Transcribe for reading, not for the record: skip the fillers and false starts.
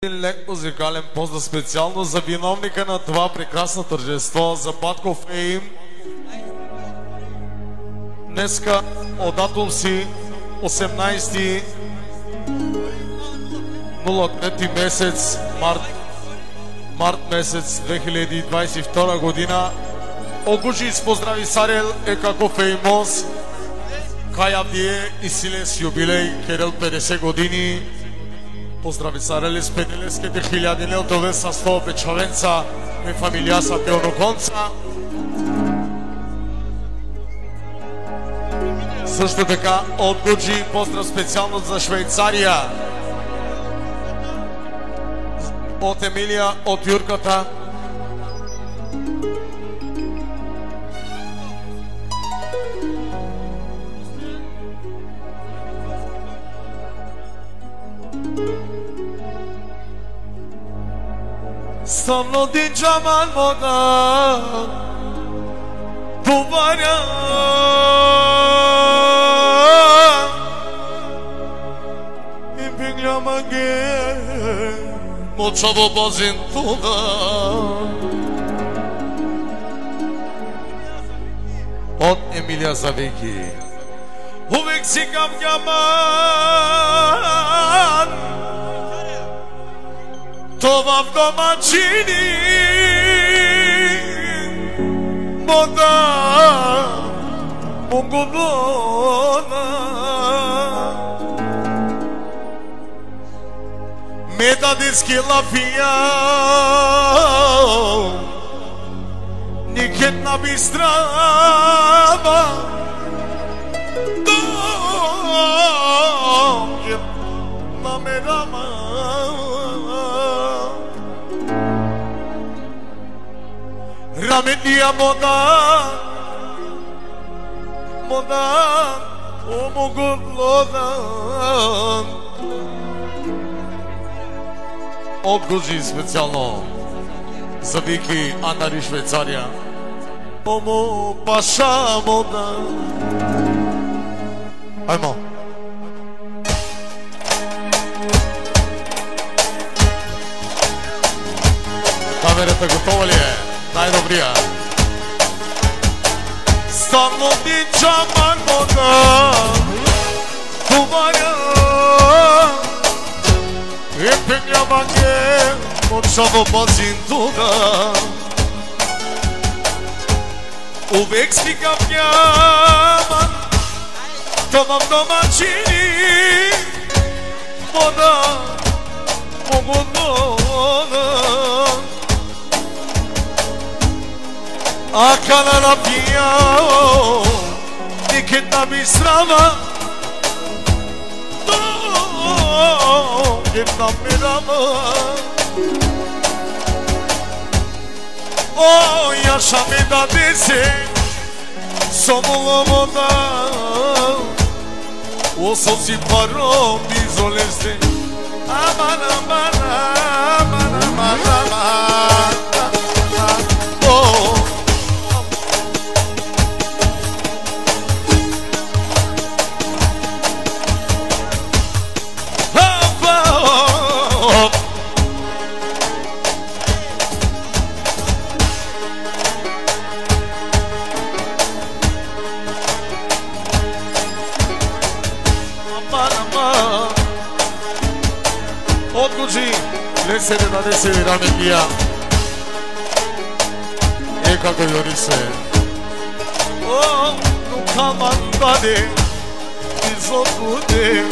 Един лек музикален поздрав специално за виновника на това прекрасно тържество, за Батко Фейм. Днеска от датум си 18.03 месец, март месец 2022 година. Огужиц поздрави Сарел е како феймос, кај Авдие и Силес юбилей, Керел 50 години. Поздрави Сарели с пенелеските хиляди леотове са 100 печовенца и фамилијаса Пеоноконца. Също така от Гуджи поздрав специално за Швейцария. От Емилия, от Юрката. Само din jaman moda duvara impingla mange mochavo bazintuda od Emilia Zaveki uvek si kam jaman това в домачини мода мунгудона метадиски лафия никет на бистрава на медама Ramedia modan, omoglodan. От Гуджи специално за Вики, Анна Швейцария. Омо паша модан. Аймо. Камерата готова ли е? Най-добрия. Само ти чаман мода Туваря И пеня банге Мочаво базинтуга Увек стигам няман Това в домачини Мода Могудона A canala pia Nikit na bisrava Nikit na mirava O yaşa mi da desi Somula moda O sosi paro bizolesi Aman aman aman aman aman От Гуджи, лесене на десени раменија Е како јори се О, нука мандаде Изотуде